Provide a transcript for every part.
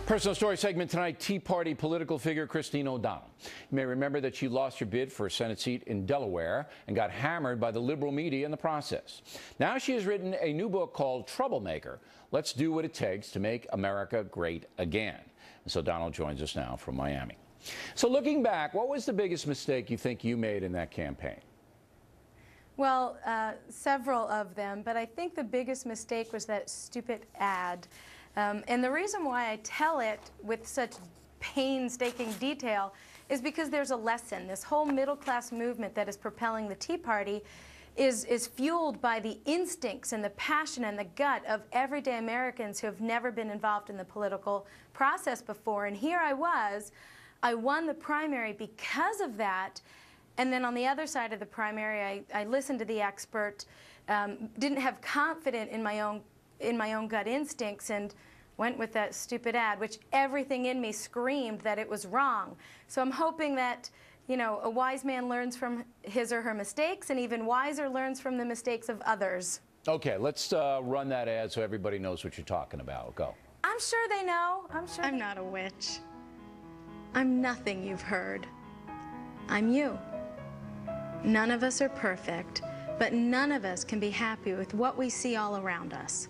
Personal story segment tonight, Tea Party political figure Christine O'Donnell. You may remember that she lost her bid for a Senate seat in Delaware and got hammered by the liberal media in the process. Now she has written a new book called Troublemaker. Let's do what it takes to make America great again. And so O'Donnell joins us now from Miami. So looking back, what was the biggest mistake you think you made in that campaign? Well, several of them, but I think the biggest mistake was that stupid ad. And the reason why I tell it with such painstaking detail is because there's a lesson. This whole middle-class movement that is propelling the Tea Party is fueled by the instincts and the passion and the gut of everyday Americans who have never been involved in the political process before. And here I won the primary because of that. And then on the other side of the primary, I listened to the expert, didn't have confidence in my own gut instincts, and went with that stupid ad, which everything in me screamed that it was wrong. So I'm hoping that, you know, a wise man learns from his or her mistakes, and even wiser learns from the mistakes of others. Okay, let's run that ad so everybody knows what you're talking about. Go. I'm sure they know. I'm not a witch. I'm nothing you've heard. I'm you. None of us are perfect, but none of us can be happy with what we see all around us.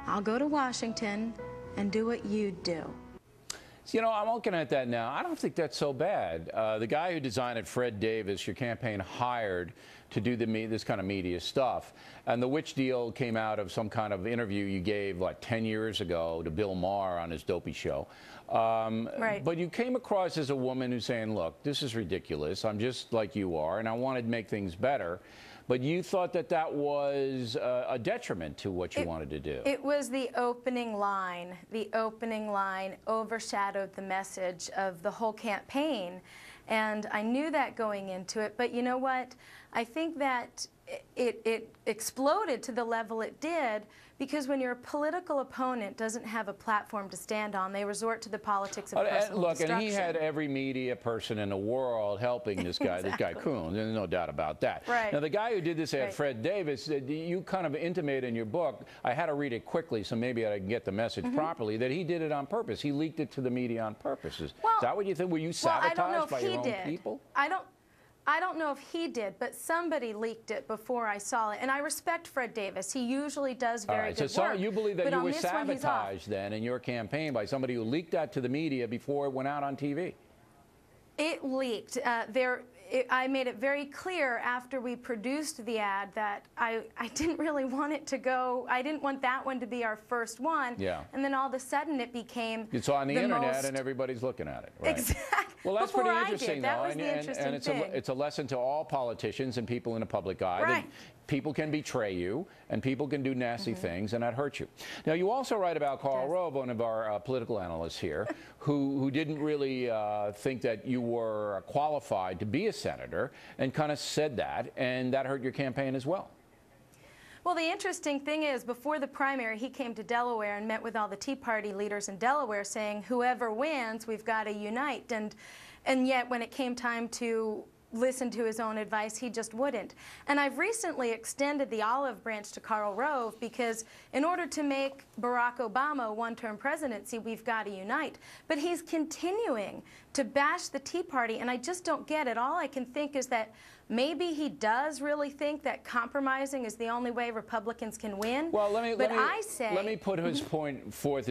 I'll go to Washington and do what you do. You know, I'm looking at that now. I don't think that's so bad. The guy who designed it, Fred Davis, your campaign hired to do this kind of media stuff. And the witch deal came out of some kind of interview you gave, like, 10 years ago to Bill Maher on his dopey show. Right. But you came across as a woman who's saying, look, this is ridiculous. I'm just like you are, and I wanted to make things better. But you thought that that was a detriment to what you wanted to do. It was the opening line. The opening line overshadowed the message of the whole campaign. And I knew that going into it. But you know what? I think that it exploded to the level it did because when your political opponent doesn't have a platform to stand on, they resort to the politics of personal destruction. And he had every media person in the world helping this guy, Exactly. this guy Coons. There's no doubt about that. Right. Now, the guy who did this ad, Right. Fred Davis, you kind of intimate in your book, I had to read it quickly so maybe I can get the message properly, that he did it on purpose. He leaked it to the media on purpose. Is that what you think? Were you sabotaged by your own people? I don't know if he did, but somebody leaked it before I saw it. And I respect Fred Davis. He usually does very good work. So you believe that but you on were this one, he's off. sabotaged then in your campaign by somebody who leaked that to the media before it went out on TV? It leaked. I made it very clear after we produced the ad that I didn't really want it to go. I didn't want that one to be our first one. Yeah. And then all of a sudden it became It's on the internet and everybody's looking at it. Right? Exactly. Well, that's Before pretty interesting, that though, was the interesting thing. it's a lesson to all politicians and people in the public eye. Right. That people can betray you, and people can do nasty things, and that hurts you. Now, you also write about Karl Rove, one of our political analysts here, who didn't really think that you were qualified to be a senator, and kind of said that, and that hurt your campaign as well. Well, the interesting thing is, before the primary, he came to Delaware and met with all the Tea Party leaders in Delaware saying, whoever wins, we've got to unite. And yet, when it came time to listen to his own advice, he just wouldn't. And I've recently extended the olive branch to Karl Rove because in order to make Barack Obama a one-term presidency, we've got to unite. But he's continuing to bash the Tea Party, and I just don't get it. All I can think is that maybe he does really think that compromising is the only way Republicans can win. Well, let me put his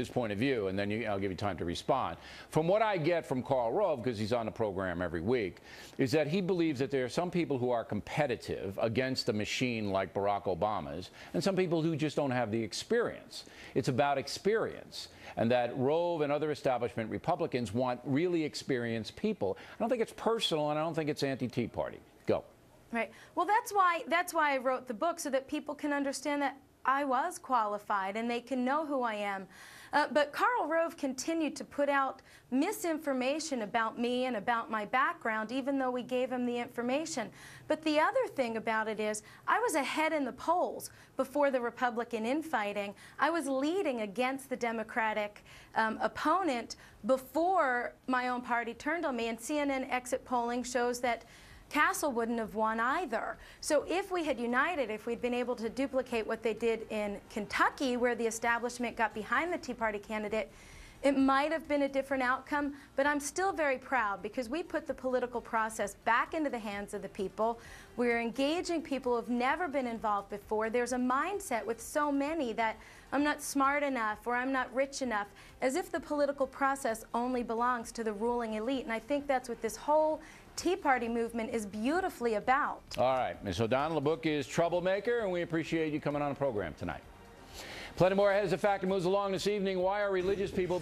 point of view, and then I'll give you time to respond. From what I get from Karl Rove, because he's on the program every week, is that he believes that there are some people who are competitive against a machine like Barack Obama's, and some people who just don't have the experience. It's about experience, and that Rove and other establishment Republicans want really experienced people. I don't think it's personal, and I don't think it's anti-Tea Party. Go. Right. Well, that's why I wrote the book, so that people can understand that I was qualified and they can know who I am. But Karl Rove continued to put out misinformation about me and about my background, even though we gave him the information. But the other thing about it is, I was ahead in the polls before the Republican infighting. I was leading against the Democratic opponent before my own party turned on me, and CNN exit polling shows that Castle wouldn't have won either. So if we had united, if we'd been able to duplicate what they did in Kentucky, where the establishment got behind the Tea Party candidate, It might have been a different outcome, but I'm still very proud because we put the political process back into the hands of the people. We're engaging people who have never been involved before. There's a mindset with so many that I'm not smart enough or I'm not rich enough, as if the political process only belongs to the ruling elite. And I think that's what this whole Tea Party movement is beautifully about. All right, Ms. O'Donnell, the book is Troublemaker, and we appreciate you coming on the program tonight. Plenty more ahead as the factor moves along this evening. Why are religious people